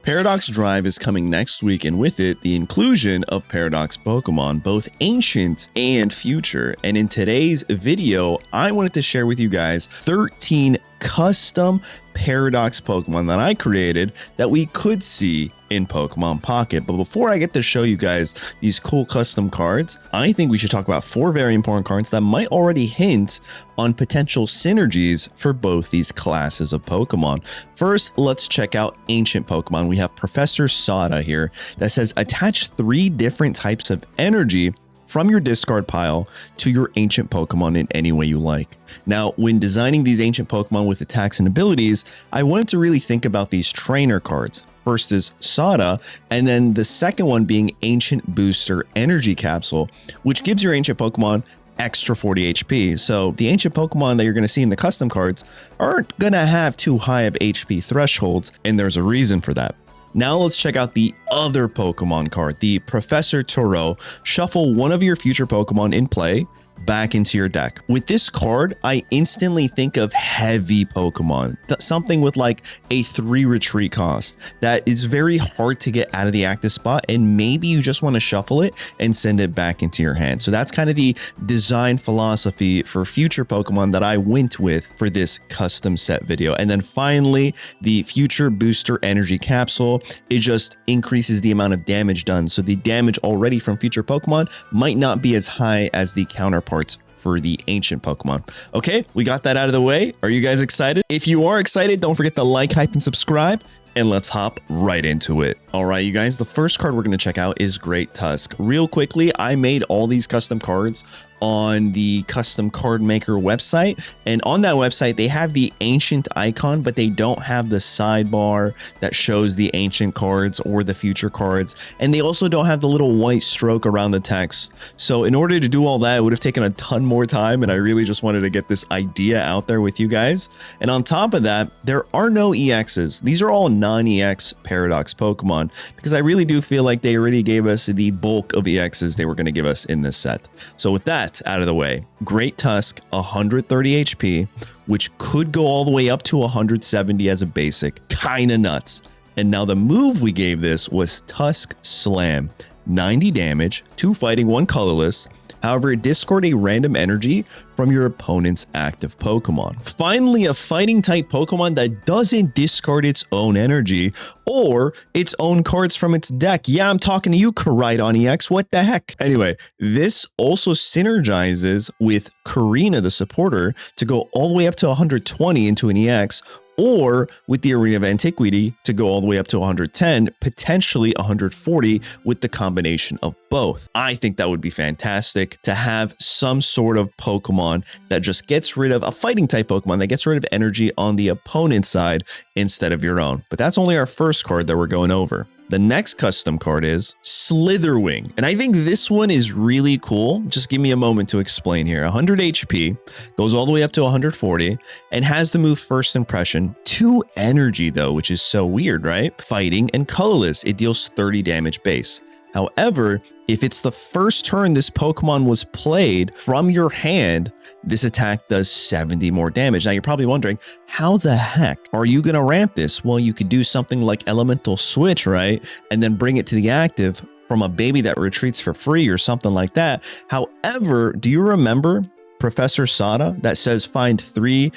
Paradox Drive is coming next week, and with it, the inclusion of Paradox Pokemon, both ancient and future. And in today's video, I wanted to share with you guys 13 custom Paradox Pokemon that I created that we could see in Pokemon Pocket. But before I get to show you guys these cool custom cards, I think we should talk about 4 very important cards that might already hint on potential synergies for both these classes of Pokemon. First, let's check out ancient Pokemon. We have Professor Sada here that says attach 3 different types of energy from your discard pile to your ancient Pokemon in any way you like. Now, when designing these ancient Pokemon with attacks and abilities, I wanted to really think about these trainer cards. First is Sada, and then the second one being Ancient Booster Energy Capsule, which gives your ancient Pokemon extra 40 HP. So the ancient Pokemon that you're going to see in the custom cards aren't going to have too high of HP thresholds, and there's a reason for that. Now let's check out the other Pokemon card, the Professor Turo. Shuffle one of your future Pokemon in play back into your deck. With this card, I instantly think of heavy Pokemon, something with like a 3 retreat cost that is very hard to get out of the active spot, and maybe you just want to shuffle it and send it back into your hand. So that's kind of the design philosophy for future Pokemon that I went with for this custom set video. And then finally, the Future Booster Energy Capsule. It just increases the amount of damage done. So the damage already from future Pokemon might not be as high as the counterparts for the ancient Pokemon. Okay, we got that out of the way. Are you guys excited? If you are excited, don't forget to like, hype, and subscribe. And let's hop right into it. All right, you guys, the first card we're going to check out is Great Tusk. Real quickly, I made all these custom cards on the custom card maker website, and on that website they have the ancient icon, but they don't have the sidebar that shows the ancient cards or the future cards, and they also don't have the little white stroke around the text. So in order to do all that, it would have taken a ton more time, and I really just wanted to get this idea out there with you guys. And on top of that, there are no EXs. These are all non-EX Paradox Pokemon, because I really do feel like they already gave us the bulk of EXs they were going to give us in this set. So with that out of the way, Great Tusk, 130 HP, which could go all the way up to 170 as a basic. Kinda nuts. And now the move we gave this was Tusk Slam. 90 damage, 2 fighting, 1 colorless. However, discard a random energy from your opponent's active Pokemon. Finally, a fighting type Pokemon that doesn't discard its own energy or its own cards from its deck. Yeah, I'm talking to you, Koraidon EX. What the heck? Anyway, this also synergizes with Karina, the supporter, to go all the way up to 120 into an EX, or with the Arena of Antiquity to go all the way up to 110, potentially 140 with the combination of both. I think that would be fantastic to have some sort of Pokemon that just gets rid of a fighting type Pokemon that gets rid of energy on the opponent's side instead of your own. But that's only our first card that we're going over. The next custom card is Slitherwing, and I think this one is really cool. Just give me a moment to explain here. 100 HP, goes all the way up to 140, and has the move First Impression. 2 energy though, which is so weird, right? Fighting and colorless, it deals 30 damage base. However, if it's the first turn this Pokemon was played from your hand, this attack does 70 more damage. Now you're probably wondering, how the heck are you going to ramp this? Well, you could do something like Elemental Switch, right? And then bring it to the active from a baby that retreats for free or something like that. However, do you remember Professor Sada that says find 3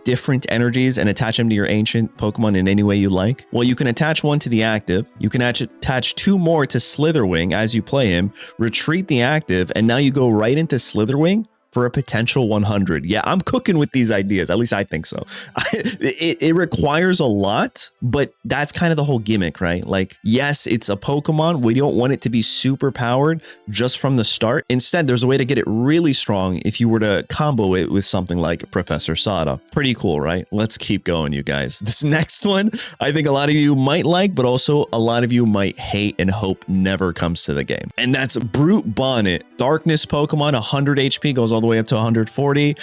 different energies and attach them to your ancient Pokemon in any way you like? Well, you can attach 1 to the active, you can attach 2 more to Slitherwing as you play him, retreat the active, and now you go right into Slitherwing for a potential 100. Yeah, I'm cooking with these ideas. At least I think so. It requires a lot, but that's kind of the whole gimmick, right? Like, yes, it's a Pokemon. We don't want it to be super powered just from the start. Instead, there's a way to get it really strong if you were to combo it with something like Professor Sada. Pretty cool, right? Let's keep going, you guys. This next one, I think a lot of you might like, but also a lot of you might hate and hope never comes to the game. And that's Brute Bonnet. Darkness Pokemon, 100 HP, goes all all the way up to 140.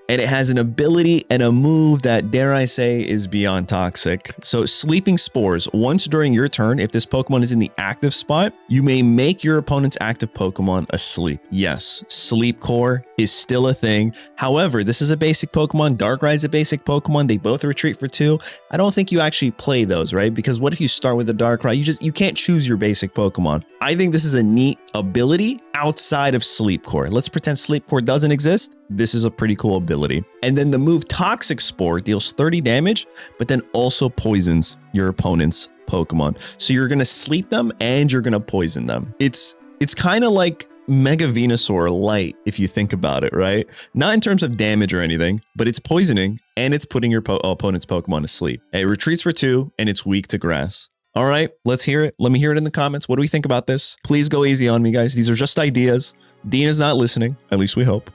And it has an ability and a move that, dare I say, is beyond toxic. So Sleeping Spores. Once during your turn, if this Pokemon is in the active spot, you may make your opponent's active Pokemon asleep. Yes, Sleep Core is still a thing. However, this is a basic Pokemon. Darkrai is a basic Pokemon. They both retreat for 2. I don't think you actually play those, right? Because what if you start with a Darkrai? You can't choose your basic Pokemon. I think this is a neat ability outside of Sleep Core. Let's pretend Sleep Core doesn't exist. This is a pretty cool ability. And then the move Toxic Spore deals 30 damage, but then also poisons your opponent's Pokemon. So you're going to sleep them and you're going to poison them. It's kind of like Mega Venusaur light, if you think about it, right? Not in terms of damage or anything, but it's poisoning and it's putting your opponent's Pokemon to sleep. It retreats for 2 and it's weak to grass. All right, let's hear it. Let me hear it in the comments. What do we think about this? Please go easy on me, guys. These are just ideas. Dean is not listening. At least we hope.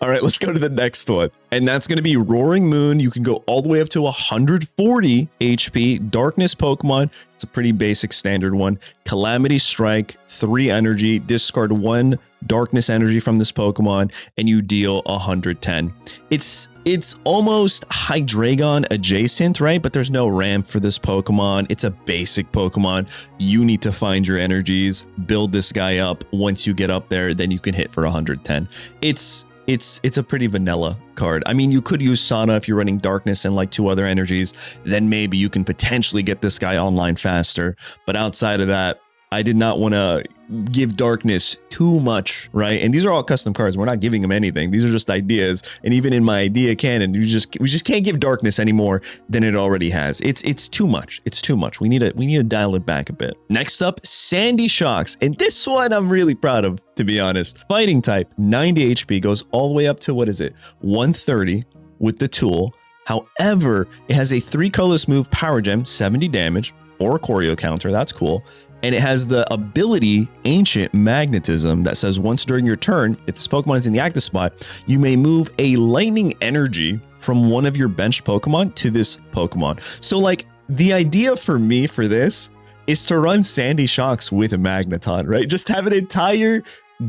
All right, let's go to the next one. And that's going to be Roaring Moon. You can go all the way up to 140 HP. Darkness Pokemon. It's a pretty basic standard one. Calamity Strike, 3 energy. Discard 1 darkness energy from this Pokemon, and you deal 110. It's almost Hydreigon adjacent, right? But there's no ramp for this Pokemon. It's a basic Pokemon. You need to find your energies, build this guy up. Once you get up there, then you can hit for 110. It's a pretty vanilla card. I mean, you could use Sana if you're running Darkness and like 2 other energies. Then maybe you can potentially get this guy online faster. But outside of that, I did not want to give Darkness too much, right? And these are all custom cards. We're not giving them anything. These are just ideas. And even in my idea canon, we just can't give Darkness any more than it already has. It's too much. It's too much. We need to dial it back a bit. Next up, Sandy Shocks. And this one I'm really proud of, to be honest. Fighting type, 90 HP, goes all the way up to, 130 with the tool. However, it has a 3 colorless move, Power Gem, 70 damage, or a Choreo counter. That's cool. And it has the ability Ancient Magnetism that says once during your turn, if this Pokemon is in the active spot, you may move a lightning energy from one of your benched Pokemon to this Pokemon. So like the idea for me for this is to run Sandy Shocks with a Magneton, right? Just have an entire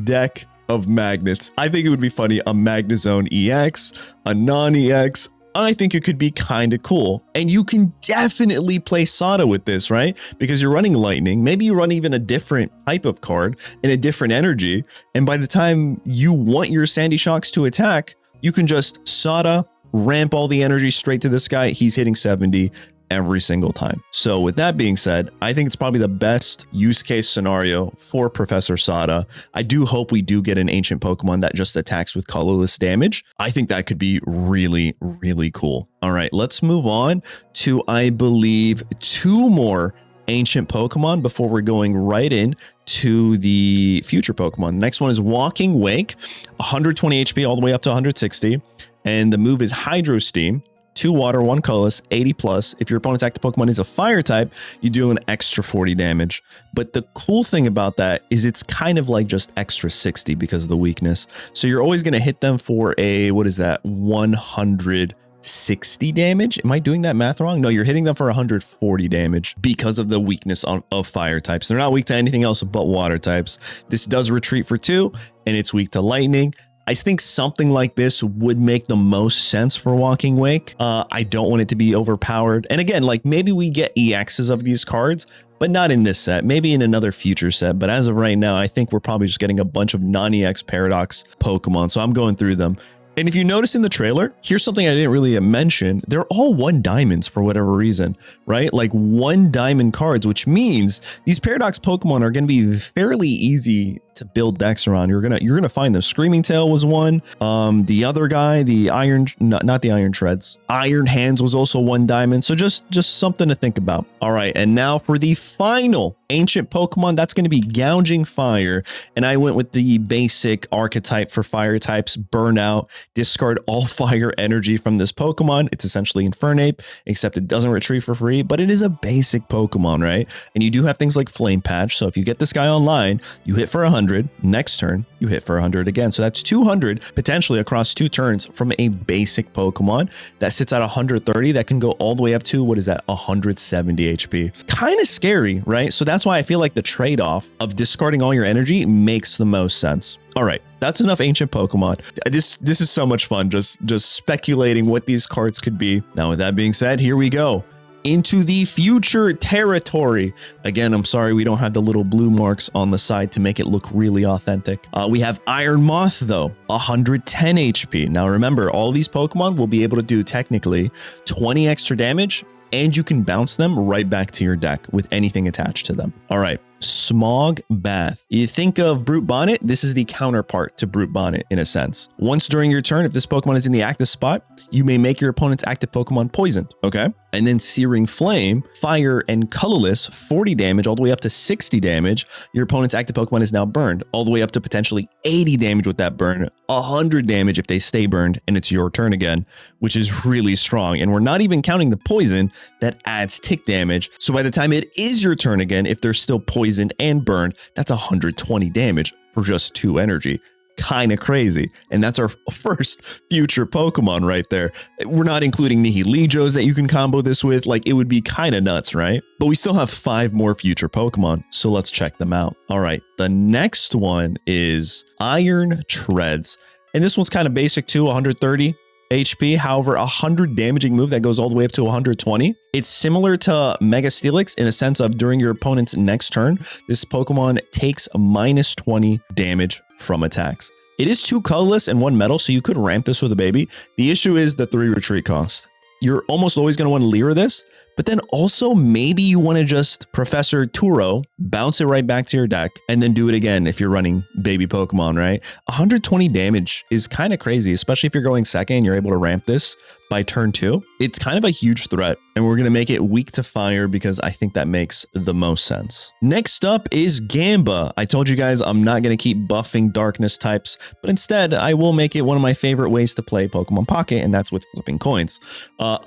deck of magnets. I think it would be funny. A Magnezone EX, a non-EX. I think it could be kind of cool. And you can definitely play Sada with this, right? Because you're running Lightning. Maybe you run even a different type of card and a different energy. And by the time you want your Sandy Shocks to attack, you can just Sada, ramp all the energy straight to this guy. He's hitting 70 every single time. So with that being said, I think it's probably the best use case scenario for Professor Sada. I do hope we do get an ancient Pokemon that just attacks with colorless damage. I think that could be really, really cool. All right, let's move on to, I believe, 2 more ancient Pokemon before we're going right in to the future Pokemon. The next one is Walking Wake, 120 HP all the way up to 160. And the move is Hydro Steam. 2 water, 1 colorless, 80 plus. If your opponent's active Pokemon is a fire type, you do an extra 40 damage. But the cool thing about that is it's kind of like just extra 60 because of the weakness. So you're always going to hit them for a, 160 damage. Am I doing that math wrong? No, you're hitting them for 140 damage because of the weakness of fire types. They're not weak to anything else but water types. This does retreat for 2 and it's weak to lightning. I think something like this would make the most sense for Walking Wake. I don't want it to be overpowered. And again, like maybe we get EXs of these cards, but not in this set, maybe in another future set. But as of right now, I think we're probably just getting a bunch of non-EX Paradox Pokemon. So I'm going through them. And if you notice in the trailer, here's something I didn't really mention. They're all 1 diamonds for whatever reason, right? Like 1 diamond cards, which means these Paradox Pokemon are going to be fairly easy to build decks around. You're gonna find them. Screaming Tail was one. The other guy, the Iron, not the Iron Treads. Iron Hands was also 1 diamond. So just something to think about. All right, and now for the final ancient Pokemon, that's going to be Gouging Fire. And I went with the basic archetype for fire types, Burnout. Discard all fire energy from this Pokemon. It's essentially Infernape, except it doesn't retrieve for free, but it is a basic Pokemon, right? And you do have things like Flame Patch. So if you get this guy online, you hit for 100. 100. Next turn, you hit for 100 again. So that's 200 potentially across 2 turns from a basic Pokemon that sits at 130 that can go all the way up to, what is that, 170 HP. Kind of scary, right? So that's why I feel like the trade-off of discarding all your energy makes the most sense. All right, that's enough ancient Pokemon. This is so much fun, just speculating what these cards could be. Now, with that being said, here we go into the future territory. Again, I'm sorry we don't have the little blue marks on the side to make it look really authentic. We have Iron Moth though, 110 HP. Now remember, all these Pokemon will be able to do technically 20 extra damage, and you can bounce them right back to your deck with anything attached to them. All right, Smog Bath. You think of Brute Bonnet, this is the counterpart to Brute Bonnet in a sense. Once during your turn, if this Pokemon is in the active spot, you may make your opponent's active Pokemon poisoned, okay? And then Searing Flame, fire and colorless, 40 damage all the way up to 60 damage. Your opponent's active Pokemon is now burned, all the way up to potentially 80 damage with that burn, 100 damage if they stay burned, and it's your turn again, which is really strong. And we're not even counting the poison that adds tick damage. So by the time it is your turn again, if they're still poisoned and burned, that's 120 damage for just 2 energy. Kind of crazy. And that's our first future Pokemon right there. We're not including Nihilijos that you can combo this with. Like, it would be kind of nuts, right? But we still have 5 more future Pokemon, so let's check them out. All right, the next one is Iron Treads. And this one's kind of basic too, 130 HP, however, 100 damaging move that goes all the way up to 120. It's similar to Mega Steelix in a sense of during your opponent's next turn, this Pokemon takes a minus 20 damage from attacks. It is 2 colorless and 1 metal, so you could ramp this with a baby. The issue is the 3 retreat cost. You're almost always going to want to Lure this, but then also maybe you want to just Professor Turo, bounce it right back to your deck, and then do it again if you're running baby Pokemon, right? 120 damage is kind of crazy, especially if you're going second and you're able to ramp this by turn 2. It's kind of a huge threat, and we're going to make it weak to fire because I think that makes the most sense. Next up is Gamba. I told you guys I'm not going to keep buffing darkness types, but instead I will make it one of my favorite ways to play Pokemon Pocket, and that's with flipping coins.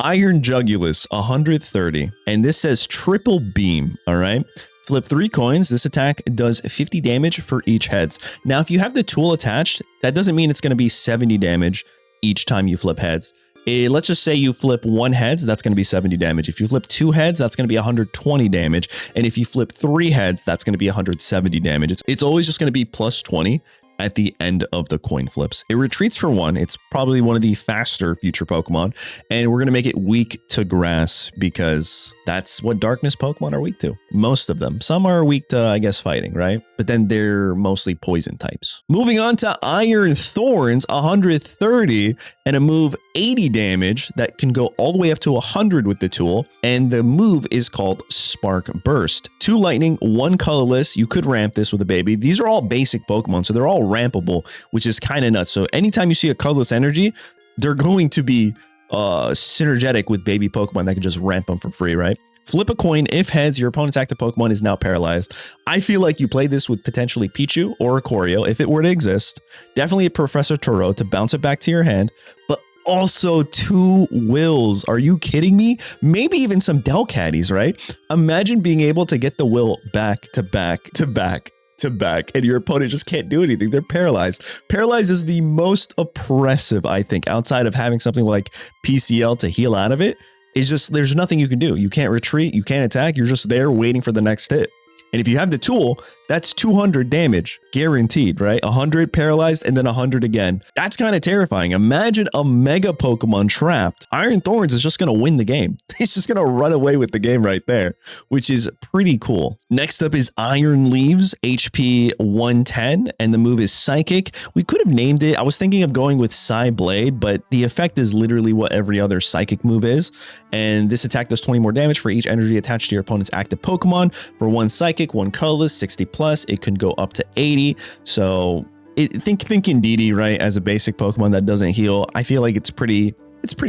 Iron Jugulus, 130, and this says triple beam, all right? Flip 3 coins. This attack does 50 damage for each heads. Now, if you have the tool attached, that doesn't mean it's going to be 70 damage each time you flip heads. Let's just say you flip 1 heads, that's going to be 70 damage. If you flip 2 heads, that's going to be 120 damage. And if you flip 3 heads, that's going to be 170 damage. It's always just going to be plus 20 at the end of the coin flips. It retreats for 1. It's probably one of the faster future Pokemon, and we're going to make it weak to grass because that's what darkness Pokemon are weak to. Most of them. Some are weak to, I guess, fighting, right? But then they're mostly poison types. Moving on to Iron Thorns, 130, and a move 80 damage that can go all the way up to 100 with the tool. And the move is called Spark Burst. 2 lightning, 1 colorless. You could ramp this with a baby. These are all basic Pokemon, so they're all rampable, which is kind of nuts. So anytime you see a colorless energy, they're going to be synergetic with baby Pokemon that can just ramp them for free, right? Flip a coin. If heads, your opponent's active Pokemon is now paralyzed. I feel like you play this with potentially Pichu or a Corio if it were to exist. Definitely a Professor Turo to bounce it back to your hand, but also 2 wills. Are you kidding me? Maybe even some Delcatties, right? Imagine being able to get the will back to back to back to back, and your opponent just can't do anything. They're paralyzed. Paralyzed is the most oppressive, I think, outside of having something like PCL to heal out of it. It's just, there's nothing you can do. You can't retreat, you can't attack, you're just there waiting for the next hit. And if you have the tool, that's 200 damage guaranteed, right? 100 paralyzed and then 100 again. That's kind of terrifying. Imagine a mega Pokemon trapped. Iron Thorns is just going to win the game. It's just going to run away with the game right there, which is pretty cool. Next up is Iron Leaves, HP 110, and the move is Psychic. We could have named it. I was thinking of going with Psy Blade, but the effect is literally what every other Psychic move is. And this attack does 20 more damage for each energy attached to your opponent's active Pokemon. For 1 Psychic, 1 colorless, 60 plus, it can go up to 80. So think Indeedee, right, as a basic Pokemon that doesn't heal. I feel like it's pretty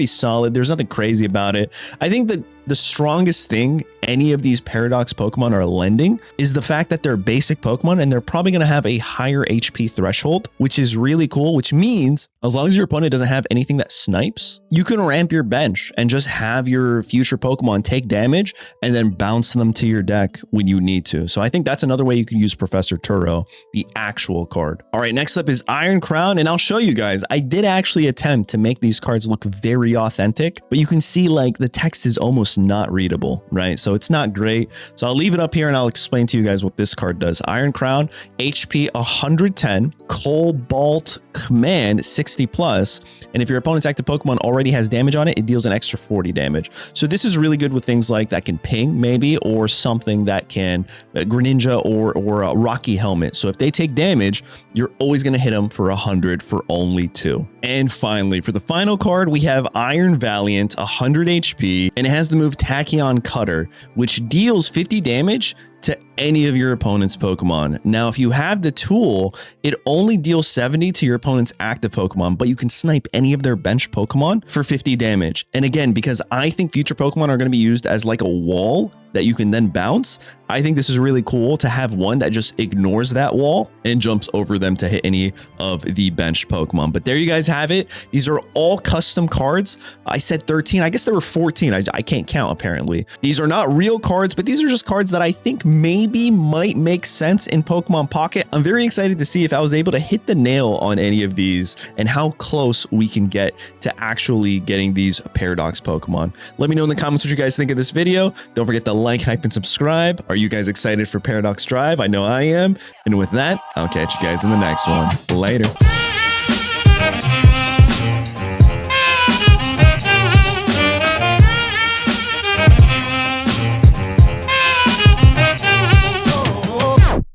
solid. There's nothing crazy about it. I think the strongest thing any of these Paradox Pokemon are lending is the fact that they're basic Pokemon and they're probably going to have a higher HP threshold, which is really cool, which means as long as your opponent doesn't have anything that snipes, you can ramp your bench and just have your future Pokemon take damage and then bounce them to your deck when you need to. So I think that's another way you can use Professor Turo, the actual card. All right, next up is Iron Crown, and I'll show you guys. I did actually attempt to make these cards look very authentic, but you can see like the text is almost not readable, right? So it's not great. So I'll leave it up here and I'll explain to you guys what this card does. Iron Crown, HP 110, Cobalt Command 60 plus, and if your opponent's active Pokemon already has damage on it, it deals an extra 40 damage. So this is really good with things like that can ping maybe, or something that can Greninja or a Rocky Helmet. So if they take damage, you're always going to hit them for 100 for only 2. And finally, for the final card, we have Iron Valiant, 100 HP, and it has the move Tachyon Cutter, which deals 50 damage to any of your opponent's Pokemon. Now, if you have the tool, it only deals 70 to your opponent's active Pokemon, but you can snipe any of their bench Pokemon for 50 damage. And again, because I think future Pokemon are going to be used as like a wall that you can then bounce, I think this is really cool to have one that just ignores that wall and jumps over them to hit any of the bench Pokemon. But there you guys have it. These are all custom cards. I said 13. I guess there were 14. I can't count apparently. These are not real cards, but these are just cards that I think maybe might make sense in Pokemon Pocket. I'm very excited to see if I was able to hit the nail on any of these and how close we can get to actually getting these Paradox Pokemon. Let me know in the comments what you guys think of this video. Don't forget to like, hype, and subscribe. Are you guys excited for Paradox Drive? I know I am. And with that, I'll catch you guys in the next one. Later.